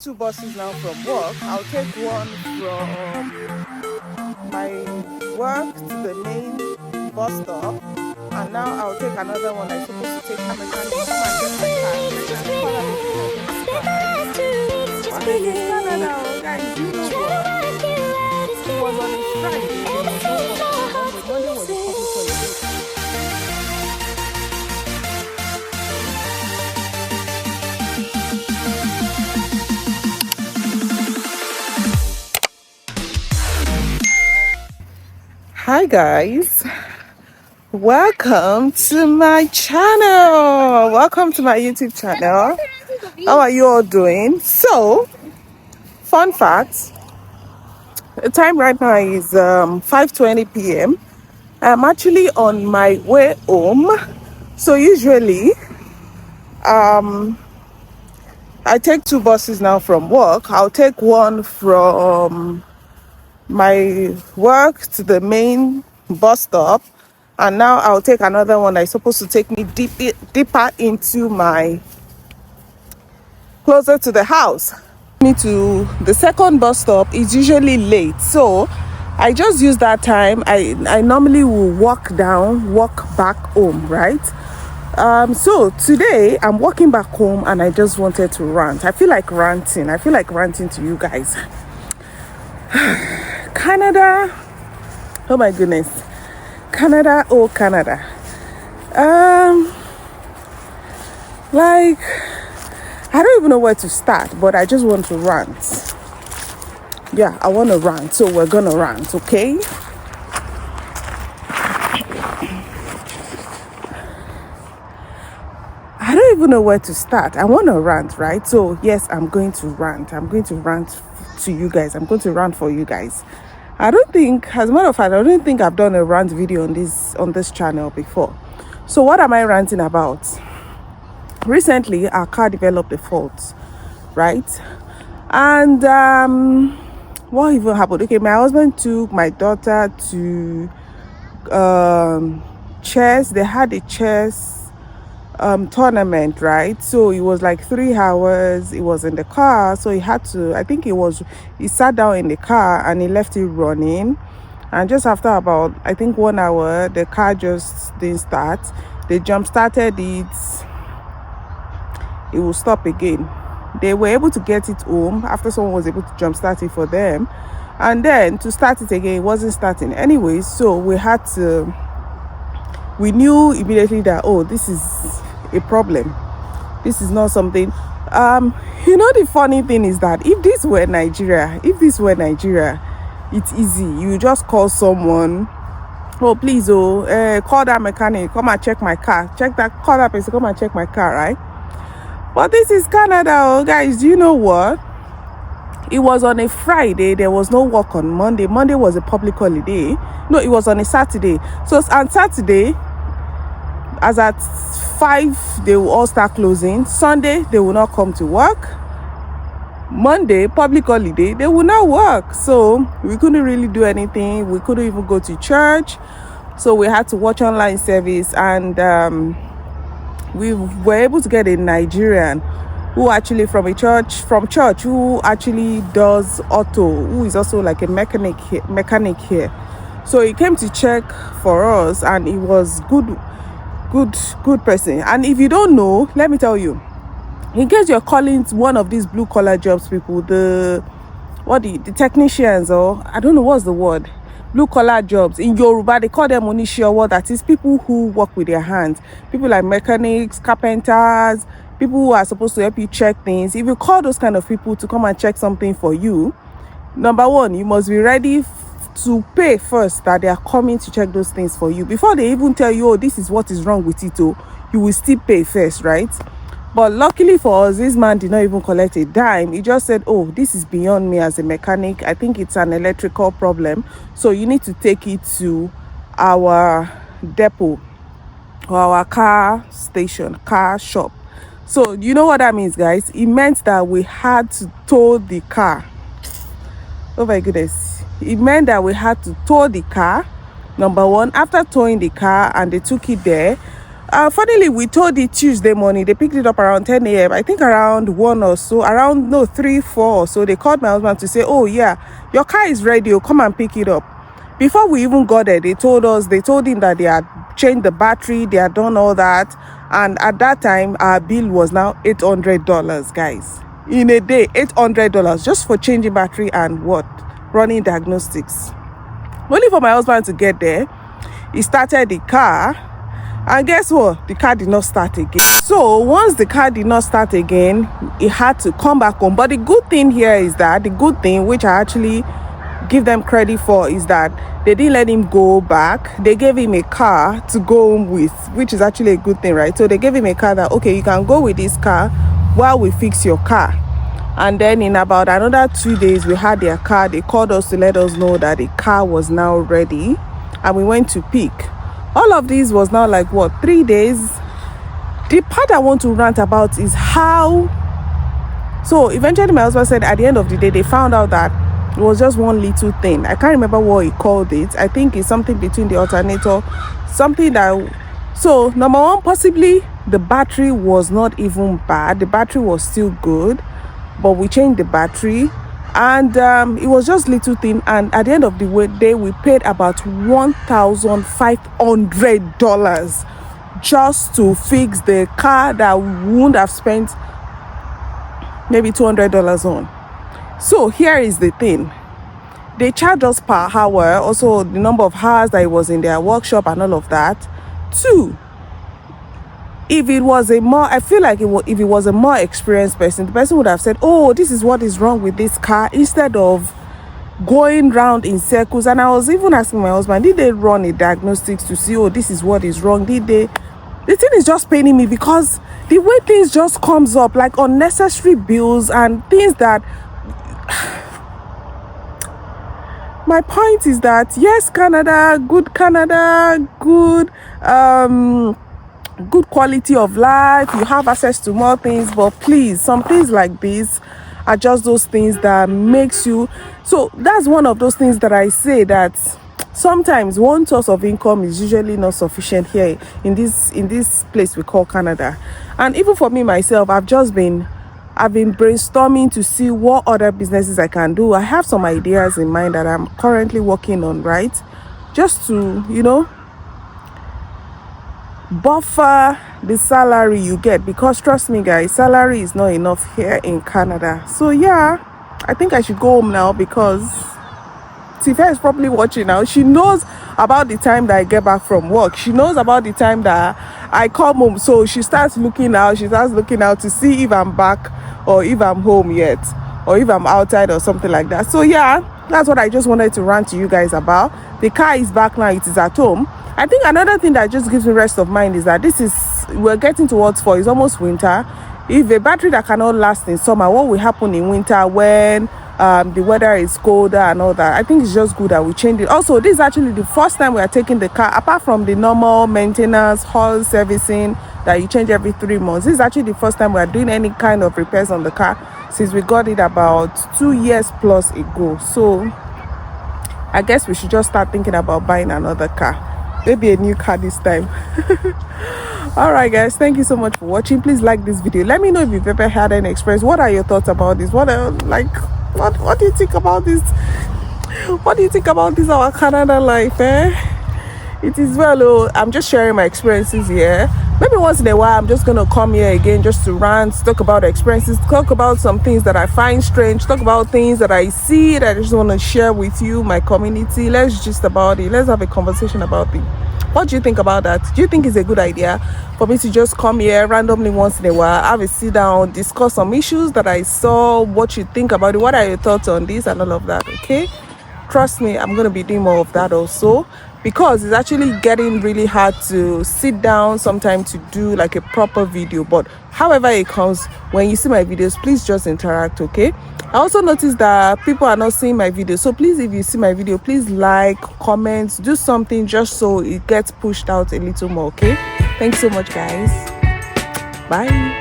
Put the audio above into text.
Two buses now from work. I'll take one from my work to the main bus stop, and now I'll take another one. I'm supposed to take a mechanic to come and get my car. What is in Canada, guys? You know what? It was on a Friday. There was no work on Monday. Monday was a public holiday. Hi guys, welcome to my channel. Welcome to my YouTube channel. How are you all doing? So, fun fact, the time right now is 5:20 p.m. I'm actually on my way home. So usually I take two buses now from work. I'll take one from my work to the main bus stop, and now I'll take another one that's supposed to take me deeper into my closer to the house. Me to the second bus stop is usually late, so I just use that time. I normally will walk back home, right? So today I'm walking back home and I just wanted to rant. I feel like ranting to you guys. Canada, oh my goodness, Canada, oh Canada. Like, I don't even know where to start, but I just want to rant. Yeah, I want to rant, so we're gonna rant, okay? I don't even know where to start. I want to rant, right? So yes, I'm going to rant. I'm going to rant to you guys. I'm going to rant for you guys. I don't think, as a matter of fact, I don't think I've done a rant video on this channel before. So what am I ranting about? Recently, our car developed a fault, right? And what even happened? Okay, my husband took my daughter to chess. They had a chess tournament, right? So it was like 3 hours. It was in the car, so he had to, he sat down in the car and he left it running, and just after about 1 hour, the car just didn't start. They jump started it will stop again. They were able to get it home after someone was able to jump start it for them, and then to start it again, it wasn't starting anyway. So we knew immediately that, oh, this is a problem. This is not something. The funny thing is that if this were Nigeria, it's easy. You just call someone. Oh, please, call that mechanic, come and check my car. Call that person, come and check my car, right? But this is Canada, guys. Do you know what? It was on a Friday. There was no work on Monday. Monday was a public holiday. No, it was on a Saturday. So on Saturday, as at 5, they will all start closing. Sunday, they will not come to work. Monday, public holiday, they will not work. So we couldn't really do anything. We couldn't even go to church. So we had to watch online service, and we were able to get a Nigerian who actually from church who actually does auto, who is also like a mechanic here. So he came to check for us, and he was good person. And if you don't know, let me tell you, in case you're calling one of these blue collar jobs people, the technicians, or I don't know what's the word, blue collar jobs in Yoruba, they call them onishowo. That is people who work with their hands, people like mechanics, carpenters, people who are supposed to help you check things. If you call those kind of people to come and check something for you, number one, you must be ready to pay first, that they are coming to check those things for you. Before they even tell you, oh, this is what is wrong with it, you will still pay first, right? But luckily for us, this man did not even collect a dime. He just said, oh, this is beyond me as a mechanic. I think it's an electrical problem, so you need to take it to our depot or our car shop. So you know what that means, guys? It meant that we had to tow the car. Oh my goodness. It meant that we had to tow the car. Number one, after towing the car and they took it there, Funnily, we told it Tuesday morning. They picked it up around 10 a.m. I think around 1 or so, around, no, 3, 4 or so. They called my husband to say, oh, yeah, your car is ready. Oh, come and pick it up. Before we even got there, they told him that they had changed the battery, they had done all that. And at that time, our bill was now $800, guys. In a day, $800 just for changing battery and what? Running diagnostics. Only for my husband to get there, he started the car. And guess what? The car did not start again. So once the car did not start again, he had to come back home. But the good thing here is that, the good thing, which I actually give them credit for, is that they didn't let him go back. They gave him a car to go home with, which is actually a good thing, right? So they gave him a car that, okay, you can go with this car while we fix your car. And then in about another 2 days, we had their car. They called us to let us know that the car was now ready, and we went to pick. All of this was now like, what, 3 days? The part I want to rant about is how... So eventually my husband said at the end of the day, they found out that it was just one little thing. I can't remember what he called it. I think it's something between the alternator, something that... So number one, possibly the battery was not even bad. The battery was still good, but we changed the battery. And it was just little thing, and at the end of the day, we paid about $1,500 just to fix the car that we wouldn't have spent maybe $200 on. So here is the thing: they charge us per hour, also the number of hours that it was in their workshop and all of that. 2, if it was a more, I feel like if it was a more experienced person, the person would have said, oh, this is what is wrong with this car, instead of going round in circles. And I was even asking my husband, did they run a diagnostics to see, oh, this is what is wrong? Did they? The thing is just paining me, because the way things just comes up, like unnecessary bills and things that... My point is that, yes, Canada, good, good quality of life, you have access to more things, but please, some things like this are just those things that makes you... So that's one of those things that I say, that sometimes one source of income is usually not sufficient here in this place we call Canada. And even for me myself, I've been brainstorming to see what other businesses I can do. I have some ideas in mind that I'm currently working on, right? Just to, buffer the salary you get, because trust me guys, salary is not enough here in Canada. So yeah, I think I should go home now, because Tifa is probably watching now. She knows about the time that I get back from work. She knows about the time that I come home. So she starts looking out to see if I'm back or if I'm home yet, or if I'm outside or something like that. So yeah, that's what I just wanted to rant to you guys about. The car is back now, it is at home. I think another thing that just gives me rest of mind is that we're getting towards fall. It's almost winter. If a battery that cannot last in summer, what will happen in winter when the weather is colder and all that? I think it's just good that we change it. Also, this is actually the first time we are taking the car, apart from the normal maintenance, hull servicing that you change every 3 months. This is actually the first time we are doing any kind of repairs on the car since we got it about 2 years plus ago. So I guess we should just start thinking about buying another car. Maybe a new car this time. All right guys, thank you so much for watching. Please like this video. Let me know if you've ever had any experience. What are your thoughts about this? What do you think about this? What do you think about this, our Canada life, It is well, I'm just sharing my experiences here. Maybe once in a while I'm just gonna come here again just to rant, talk about experiences, talk about some things that I find strange, talk about things that I see that I just want to share with you, my community. Let's just about it. Let's have a conversation about it. What do you think about that? Do you think it's a good idea for me to just come here randomly once in a while, have a sit down, discuss some issues that I saw, what you think about it, what are your thoughts on this and all of that? Okay, trust me, I'm going to be doing more of that also, because it's actually getting really hard to sit down sometimes to do like a proper video. But however it comes, when you see my videos, please just interact. Okay, I also noticed that people are not seeing my video, so please, if you see my video, please like, comment, do something just so it gets pushed out a little more. Okay, thanks so much guys. Bye.